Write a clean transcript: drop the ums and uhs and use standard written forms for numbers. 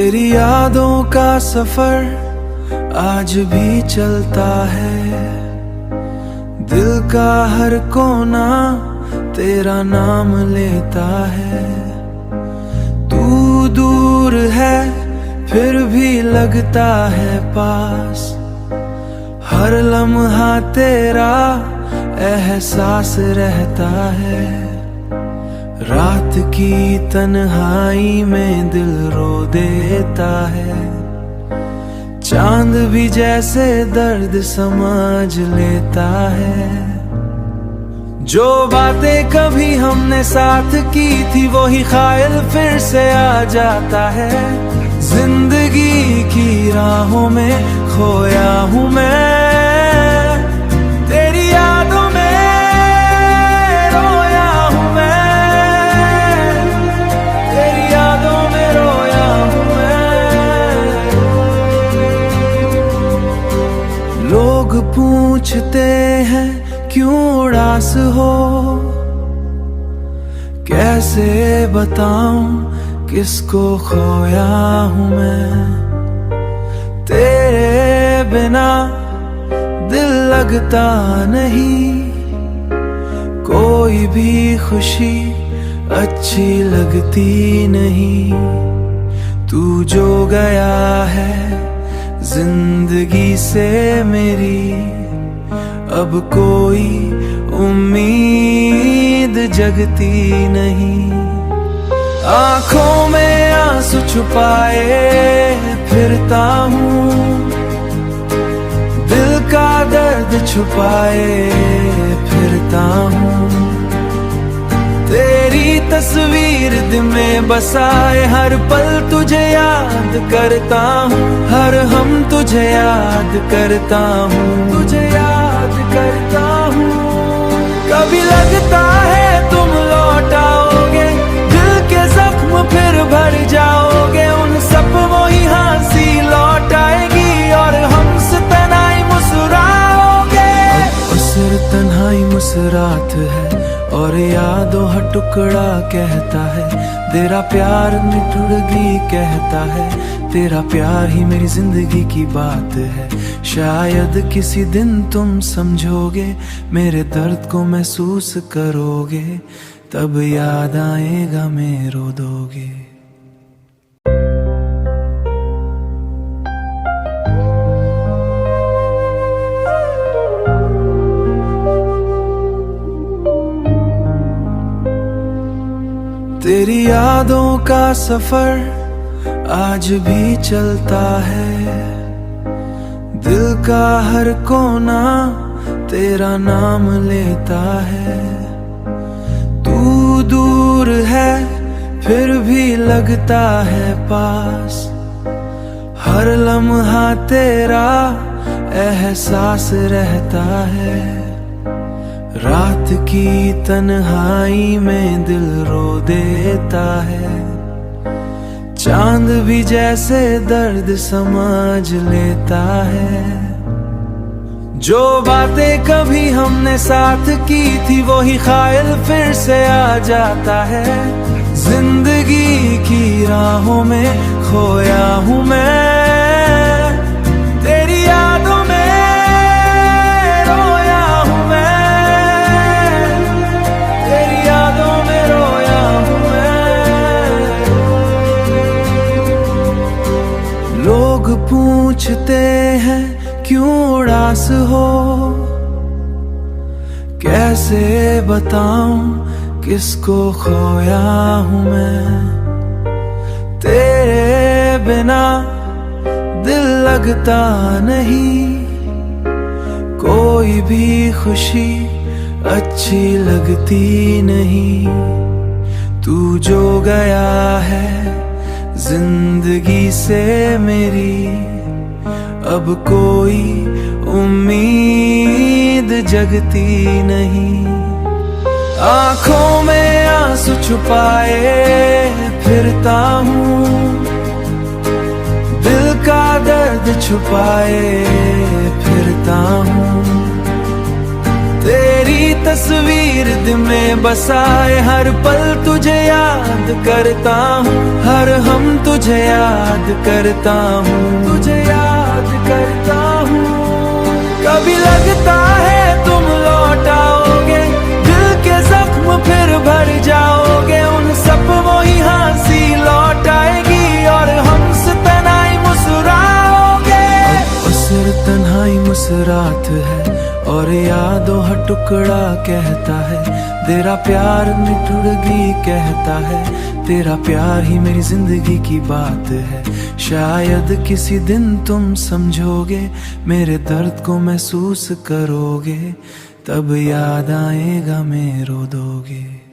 तेरी यादों का सफर आज भी चलता है। दिल का हर कोना तेरा नाम लेता है। तू दूर है फिर भी लगता है पास। हर लम्हा तेरा एहसास रहता है। रात की तन्हाई में दिल रो देता है। चांद भी जैसे दर्द समझ लेता है। जो बातें कभी हमने साथ की थी वही ख्याल फिर से आ जाता है। जिंदगी की राहों में खोया हूँ मैं। तेरी यादों में रोया हूँ मैं। तेरी यादों में रोया हूँ मैं। लोग पूछते हैं क्यों उदास हो। कैसे बताऊं किसको खोया हूँ मैं। तेरे बिना दिल लगता नहीं। कोई भी खुशी अच्छी लगती नहीं। तू जो गया है जिंदगी से मेरी, अब कोई उम्मीद जगती नहीं। आंखों में आंसू छुपाए फिरता हूँ। दिल का दर्द छुपाए फिरता हूँ। तेरी तस्वीर दिल में बसाए हर पल तुझे याद करता हूँ। हर हम तुझे याद करता हूँ। तुझे याद करता हूँ। कभी लगता है तुम लौट आओगे। दिल के जख्म फिर भर जाओगे। उन सब वही हंसी लौट आएगी और हमसे तन्हाई मुस्कुराओगे। उसे तन्हाई मुस्कुरात है और यादों हर टुकड़ा कहता है। तेरा प्यार निठुड़गी कहता है। तेरा प्यार ही मेरी जिंदगी की बात है। शायद किसी दिन तुम समझोगे। मेरे दर्द को महसूस करोगे। तब याद आएगा मैं रो दोगे। तेरी यादों का सफर आज भी चलता है। दिल का हर कोना तेरा नाम लेता है। तू दूर है फिर भी लगता है पास। हर लम्हा तेरा एहसास रहता है। रात की तन्हाई में दिल रो देता है। चांद भी जैसे दर्द समझ लेता है। जो बातें कभी हमने साथ की थी वही ख्याल फिर से आ जाता है। जिंदगी की राहों में खोया हूँ मैं। तेरी यादों में रोया हूँ मैं। तेरी यादों में रोया हूँ मैं। लोग पूछते हैं क्यों उदास हो। कैसे बताऊं किसको खोया हूँ मैं। तेरे बिना दिल लगता नहीं। कोई भी खुशी अच्छी लगती नहीं। तू जो गया है जिंदगी से मेरी, अब कोई उम्मीद जगती नहीं। आंखों में आंसू छुपाए फिरता हूँ। दिल का दर्द छुपाए फिरता हूँ। तेरी तस्वीर दिल में बसाए हर पल तुझे याद करता हूँ, हर हम तुझे याद करता हूँ, तुझे याद करता हूँ। कभी लगता है तुम लौट आओगे, दिल के जख्म फिर भर जाओगे, उन सपनों ही हंसी लौट आएगी और हमसे तन्हाई मुस्कुराओगे। सिर तन्हाई मुस्कुरात है और यादों हर टुकड़ा कहता है, तेरा प्यार निठुड़गी कहता है, तेरा प्यार ही मेरी जिंदगी की बात है। शायद किसी दिन तुम समझोगे, मेरे दर्द को महसूस करोगे, तब याद आएगा मैं रो दोगे।